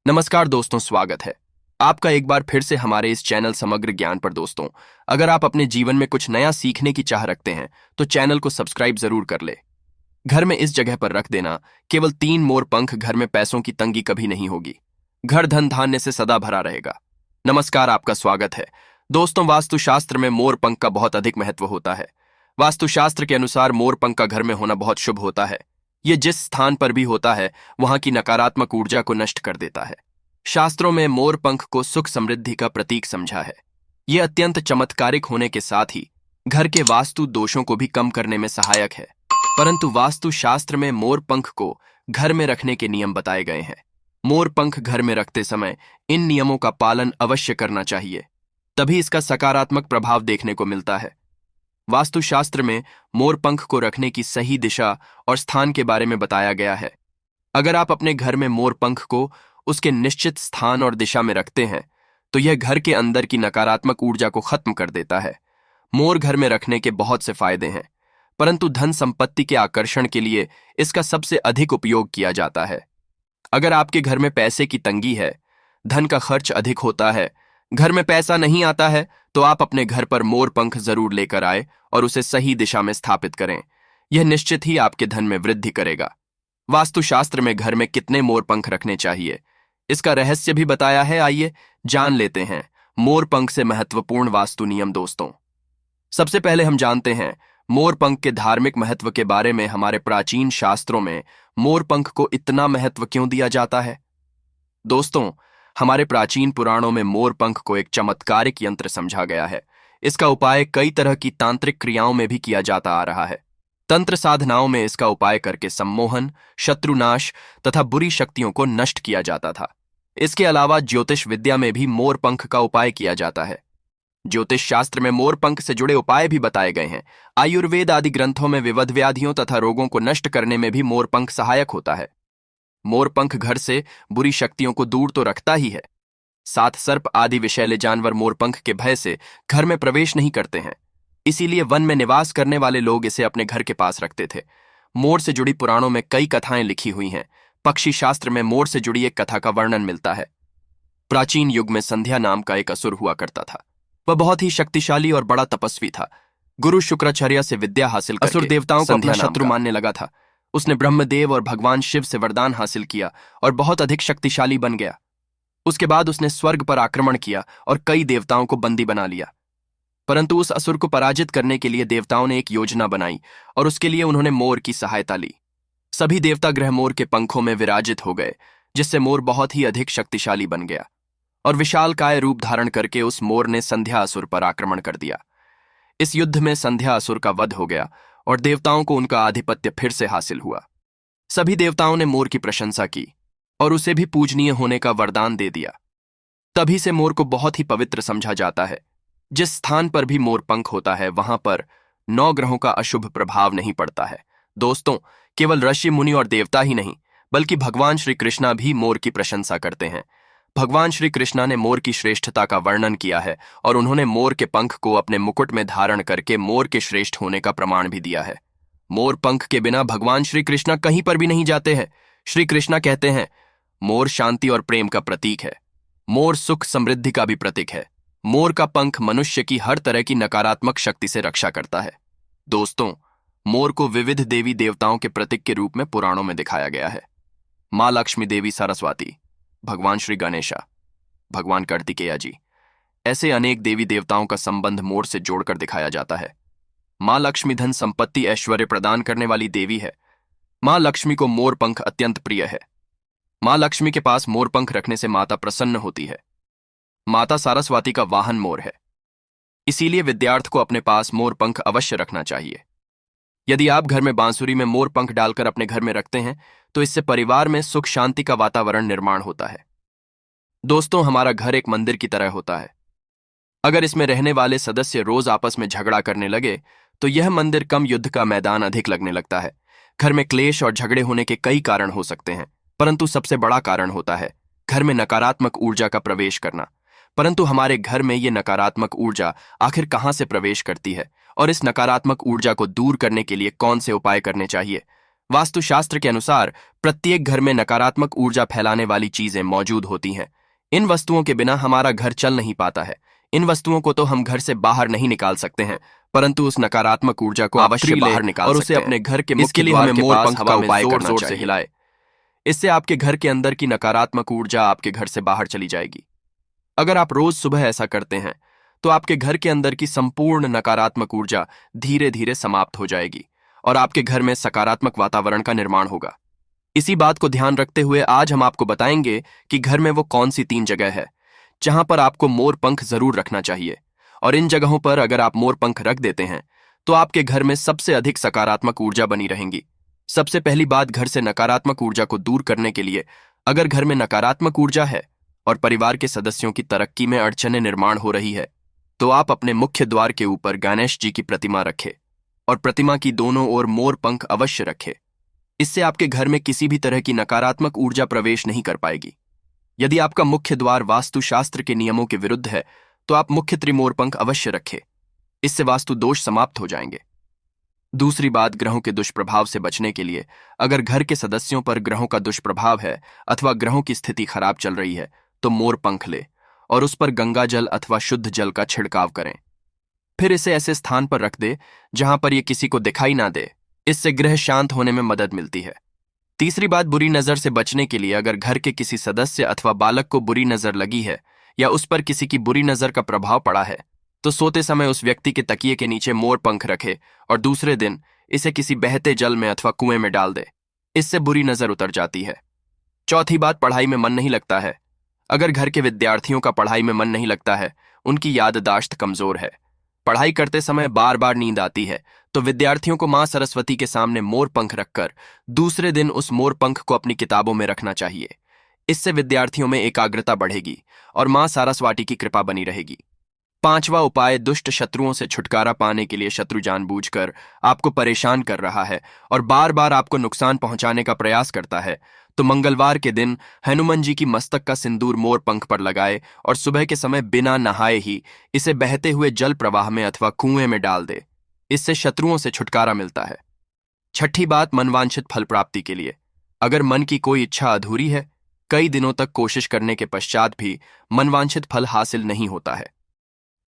नमस्कार दोस्तों, स्वागत है आपका एक बार फिर से हमारे इस चैनल समग्र ज्ञान पर। दोस्तों, अगर आप अपने जीवन में कुछ नया सीखने की चाह रखते हैं तो चैनल को सब्सक्राइब जरूर कर ले। घर में इस जगह पर रख देना केवल 3 मोर पंख, घर में पैसों की तंगी कभी नहीं होगी। घर धन धान्य से सदा भरा रहेगा। नमस्कार, आपका स्वागत है। दोस्तों, वास्तुशास्त्र में मोर पंख का बहुत अधिक महत्व होता है। वास्तुशास्त्र के अनुसार मोर पंख का घर में होना बहुत शुभ होता है। ये जिस स्थान पर भी होता है वहां की नकारात्मक ऊर्जा को नष्ट कर देता है। शास्त्रों में मोर पंख को सुख समृद्धि का प्रतीक समझा है। यह अत्यंत चमत्कारिक होने के साथ ही घर के वास्तु दोषों को भी कम करने में सहायक है। परंतु वास्तु शास्त्र में मोर पंख को घर में रखने के नियम बताए गए हैं। मोर पंख घर में रखते समय इन नियमों का पालन अवश्य करना चाहिए, तभी इसका सकारात्मक प्रभाव देखने को मिलता है। वास्तुशास्त्र में मोर पंख को रखने की सही दिशा और स्थान के बारे में बताया गया है। अगर आप अपने घर में मोर पंख को उसके निश्चित स्थान और दिशा में रखते हैं तो यह घर के अंदर की नकारात्मक ऊर्जा को खत्म कर देता है। मोर घर में रखने के बहुत से फायदे हैं, परंतु धन संपत्ति के आकर्षण के लिए इसका सबसे अधिक उपयोग किया जाता है। अगर आपके घर में पैसे की तंगी है, धन का खर्च अधिक होता है, घर में पैसा नहीं आता है, तो आप अपने घर पर मोर पंख जरूर लेकर आए और उसे सही दिशा में स्थापित करें। यह निश्चित ही आपके धन में वृद्धि करेगा। वास्तुशास्त्र में घर में कितने मोर पंख रखने चाहिए, इसका रहस्य भी बताया है। आइए जान लेते हैं मोर पंख से महत्वपूर्ण वास्तु नियम। दोस्तों, सबसे पहले हम जानते हैं मोर पंख के धार्मिक महत्व के बारे में। हमारे प्राचीन शास्त्रों में मोर पंख को इतना महत्व क्यों दिया जाता है? दोस्तों, हमारे प्राचीन पुराणों में मोर पंख को एक चमत्कारिक यंत्र समझा गया है। इसका उपाय कई तरह की तांत्रिक क्रियाओं में भी किया जाता आ रहा है। तंत्र साधनाओं में इसका उपाय करके सम्मोहन, शत्रुनाश तथा बुरी शक्तियों को नष्ट किया जाता था। इसके अलावा ज्योतिष विद्या में भी मोर पंख का उपाय किया जाता है। ज्योतिष शास्त्र में मोर पंख से जुड़े उपाय भी बताए गए हैं। आयुर्वेद आदि ग्रंथों में विविध व्याधियों तथा रोगों को नष्ट करने में भी मोर पंख सहायक होता है। मोर पंख घर से बुरी शक्तियों को दूर तो रखता ही है, साथ सर्प आदि विषैले जानवर मोर पंख के भय से घर में प्रवेश नहीं करते हैं। इसीलिए वन में निवास करने वाले लोग इसे अपने घर के पास रखते थे। मोर से जुड़ी पुराणों में कई कथाएं लिखी हुई हैं। पक्षी शास्त्र में मोर से जुड़ी एक कथा का वर्णन मिलता है। प्राचीन युग में संध्या नाम का एक असुर हुआ करता था। वह बहुत ही शक्तिशाली और बड़ा तपस्वी था। गुरु शुक्राचार्य से विद्या हासिल करके असुर देवताओं को अपना शत्रु मानने लगा था। उसने ब्रह्मदेव और भगवान शिव से वरदान हासिल किया और बहुत अधिक शक्तिशाली बन गया। उसके बाद उसने स्वर्ग पर आक्रमण किया और कई देवताओं को बंदी बना लिया। परंतु उस असुर को पराजित करने के लिए देवताओं ने एक योजना बनाई और उसके लिए उन्होंने मोर की सहायता ली। सभी देवता ग्रह मोर के पंखों में विराजित हो गए, जिससे मोर बहुत ही अधिक शक्तिशाली बन गया और विशालकाय रूप धारण करके उस मोर ने संध्या असुर पर आक्रमण कर दिया। इस युद्ध में संध्या असुर का वध हो गया और देवताओं को उनका आधिपत्य फिर से हासिल हुआ। सभी देवताओं ने मोर की प्रशंसा की और उसे भी पूजनीय होने का वरदान दे दिया। तभी से मोर को बहुत ही पवित्र समझा जाता है। जिस स्थान पर भी मोर पंख होता है वहां पर 9 ग्रहों का अशुभ प्रभाव नहीं पड़ता है। दोस्तों, केवल ऋषि मुनि और देवता ही नहीं, बल्कि भगवान श्री कृष्णा भी मोर की प्रशंसा करते हैं। भगवान श्री कृष्णा ने मोर की श्रेष्ठता का वर्णन किया है और उन्होंने मोर के पंख को अपने मुकुट में धारण करके मोर के श्रेष्ठ होने का प्रमाण भी दिया है। मोर पंख के बिना भगवान श्री कृष्णा कहीं पर भी नहीं जाते हैं। श्री कृष्णा कहते हैं, मोर शांति और प्रेम का प्रतीक है। मोर सुख समृद्धि का भी प्रतीक है। मोर का पंख मनुष्य की हर तरह की नकारात्मक शक्ति से रक्षा करता है। दोस्तों, मोर को विविध देवी देवताओं के प्रतीक के रूप में पुराणों में दिखाया गया है। माँ लक्ष्मी देवी, सरस्वती, भगवान श्री गणेशा, भगवान कार्तिकेय जी, ऐसे अनेक देवी देवताओं का संबंध मोर से जोड़कर दिखाया जाता है। माँ लक्ष्मी धन संपत्ति ऐश्वर्य प्रदान करने वाली देवी है। माँ लक्ष्मी को मोर पंख अत्यंत प्रिय है। माँ लक्ष्मी के पास मोर पंख रखने से माता प्रसन्न होती है। माता सरस्वती का वाहन मोर है। इसीलिए विद्यार्थी को अपने पास मोर पंख अवश्य रखना चाहिए। यदि आप घर में बांसुरी में मोर पंख डालकर अपने घर में रखते हैं तो इससे परिवार में सुख शांति का वातावरण निर्माण होता है। दोस्तों, हमारा घर एक मंदिर की तरह होता है। अगर इसमें रहने वाले सदस्य रोज आपस में झगड़ा करने लगे तो यह मंदिर कम युद्ध का मैदान अधिक लगने लगता है। घर में क्लेश और झगड़े होने के कई कारण हो सकते हैं, परंतु सबसे बड़ा कारण होता है घर में नकारात्मक ऊर्जा का प्रवेश करना। परंतु हमारे घर में ये नकारात्मक ऊर्जा आखिर कहां से प्रवेश करती है और इस नकारात्मक ऊर्जा को दूर करने के लिए कौन से उपाय करने चाहिए, वास्तुशास्त्र के अनुसार प्रत्येक घर में नकारात्मक ऊर्जा फैलाने वाली चीजें मौजूद होती हैं। इन वस्तुओं के बिना हमारा घर चल नहीं पाता है। इन वस्तुओं को तो हम घर से बाहर नहीं निकाल सकते हैं, परंतु उस नकारात्मक ऊर्जा को अवश्य बाहर निकाल और उसे अपने घर के मुख्य द्वार के पास हवा में जोर-जोर से हिलाए। इससे आपके घर के अंदर की नकारात्मक ऊर्जा आपके घर से बाहर चली जाएगी। अगर आप रोज सुबह ऐसा करते हैं तो आपके घर के अंदर की संपूर्ण नकारात्मक ऊर्जा धीरे धीरे समाप्त हो जाएगी और आपके घर में सकारात्मक वातावरण का निर्माण होगा। इसी बात को ध्यान रखते हुए आज हम आपको बताएंगे कि घर में वो कौन सी 3 जगह है जहां पर आपको मोर पंख जरूर रखना चाहिए, और इन जगहों पर अगर आप मोर पंख रख देते हैं तो आपके घर में सबसे अधिक सकारात्मक ऊर्जा बनी रहेंगी। सबसे पहली बात, घर से नकारात्मक ऊर्जा को दूर करने के लिए अगर घर में नकारात्मक ऊर्जा है और परिवार के सदस्यों की तरक्की में अड़चनें निर्माण हो रही है तो आप अपने मुख्य द्वार के ऊपर गणेश जी की प्रतिमा रखें और प्रतिमा की दोनों ओर मोर पंख अवश्य रखें। इससे आपके घर में किसी भी तरह की नकारात्मक ऊर्जा प्रवेश नहीं कर पाएगी। यदि आपका मुख्य द्वार वास्तुशास्त्र के नियमों के विरुद्ध है तो आप मुख्य त्रिमोर पंख अवश्य रखें। इससे वास्तु दोष समाप्त हो जाएंगे। दूसरी बात, ग्रहों के दुष्प्रभाव से बचने के लिए अगर घर के सदस्यों पर ग्रहों का दुष्प्रभाव है अथवा ग्रहों की स्थिति खराब चल रही है तो मोर पंख ले और उस पर गंगा जल अथवा शुद्ध जल का छिड़काव करें। फिर इसे ऐसे स्थान पर रख दे जहां पर यह किसी को दिखाई ना दे। इससे ग्रह शांत होने में मदद मिलती है। तीसरी बात, बुरी नजर से बचने के लिए अगर घर के किसी सदस्य अथवा बालक को बुरी नजर लगी है या उस पर किसी की बुरी नजर का प्रभाव पड़ा है तो सोते समय उस व्यक्ति के तकिए के नीचे मोर पंख रखे और दूसरे दिन इसे किसी बहते जल में अथवा कुएं में डाल दे। इससे बुरी नजर उतर जाती है। चौथी बात, पढ़ाई में मन नहीं लगता है। अगर घर के विद्यार्थियों का पढ़ाई में मन नहीं लगता है, उनकी याददाश्त कमजोर है, पढ़ाई करते समय बार बार नींद आती है, तो विद्यार्थियों को मां सरस्वती के सामने मोर पंख रखकर दूसरे दिन उस मोर पंख को अपनी किताबों में रखना चाहिए। इससे विद्यार्थियों में एकाग्रता बढ़ेगी और मां सरस्वती की कृपा बनी रहेगी। पांचवा उपाय, दुष्ट शत्रुओं से छुटकारा पाने के लिए शत्रु जानबूझकर आपको परेशान कर रहा है और बार बार आपको नुकसान पहुंचाने का प्रयास करता है तो मंगलवार के दिन हनुमान जी की मस्तक का सिंदूर मोर पंख पर लगाए और सुबह के समय बिना नहाए ही इसे बहते हुए जल प्रवाह में अथवा कुएं में डाल दे। इससे शत्रुओं से छुटकारा मिलता है। छठी बात, मनवांछित फल प्राप्ति के लिए अगर मन की कोई इच्छा अधूरी है, कई दिनों तक कोशिश करने के पश्चात भी मनवांछित फल हासिल नहीं होता है,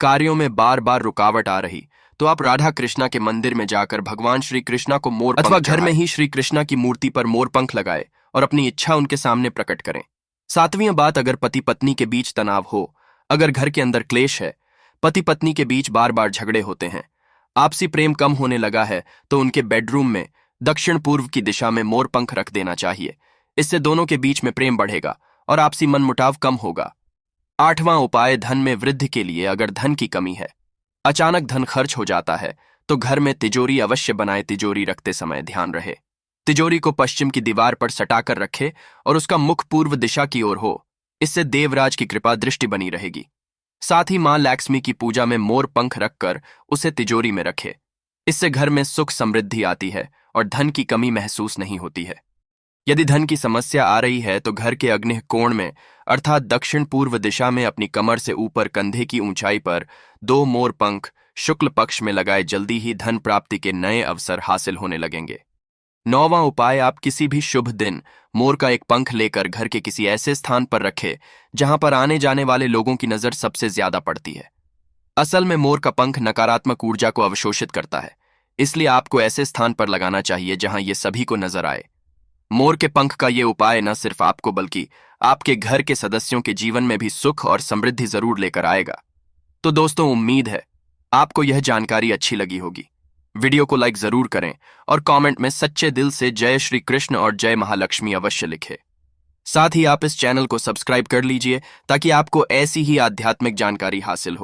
कार्यों में बार बार रुकावट आ रही, तो आप राधा कृष्णा के मंदिर में जाकर भगवान श्री कृष्णा को मोर अथवा घर में ही श्री कृष्णा की मूर्ति पर मोर पंख लगाए और अपनी इच्छा उनके सामने प्रकट करें। सातवीं बात, अगर पति पत्नी के बीच तनाव हो, अगर घर के अंदर क्लेश है, पति पत्नी के बीच बार बार झगड़े होते हैं, आपसी प्रेम कम होने लगा है तो उनके बेडरूम में दक्षिण पूर्व की दिशा में मोर पंख रख देना चाहिए। इससे दोनों के बीच में प्रेम बढ़ेगा और आपसी मनमुटाव कम होगा। आठवां उपाय, धन में वृद्धि के लिए अगर धन की कमी है, अचानक धन खर्च हो जाता है तो घर में तिजोरी अवश्य बनाए। तिजोरी रखते समय ध्यान रहे तिजोरी को पश्चिम की दीवार पर सटाकर रखे और उसका मुख पूर्व दिशा की ओर हो। इससे देवराज की कृपा दृष्टि बनी रहेगी। साथ ही मां लक्ष्मी की पूजा में मोर पंख रखकर उसे तिजोरी में रखे। इससे घर में सुख समृद्धि आती है और धन की कमी महसूस नहीं होती है। यदि धन की समस्या आ रही है तो घर के अग्नि कोण में अर्थात दक्षिण पूर्व दिशा में अपनी कमर से ऊपर कंधे की ऊंचाई पर 2 मोर पंख शुक्ल पक्ष में लगाए। जल्दी ही धन प्राप्ति के नए अवसर हासिल होने लगेंगे। 9वां उपाय, आप किसी भी शुभ दिन मोर का एक पंख लेकर घर के किसी ऐसे स्थान पर रखें जहां पर आने जाने वाले लोगों की नजर सबसे ज्यादा पड़ती है। असल में मोर का पंख नकारात्मक ऊर्जा को अवशोषित करता है, इसलिए आपको ऐसे स्थान पर लगाना चाहिए जहां ये सभी को नजर आए। मोर के पंख का ये उपाय न सिर्फ आपको बल्कि आपके घर के सदस्यों के जीवन में भी सुख और समृद्धि जरूर लेकर आएगा। तो दोस्तों, उम्मीद है आपको यह जानकारी अच्छी लगी होगी। वीडियो को लाइक जरूर करें और कमेंट में सच्चे दिल से जय श्री कृष्ण और जय महालक्ष्मी अवश्य लिखें। साथ ही आप इस चैनल को सब्सक्राइब कर लीजिए ताकि आपको ऐसी ही आध्यात्मिक जानकारी हासिल हो।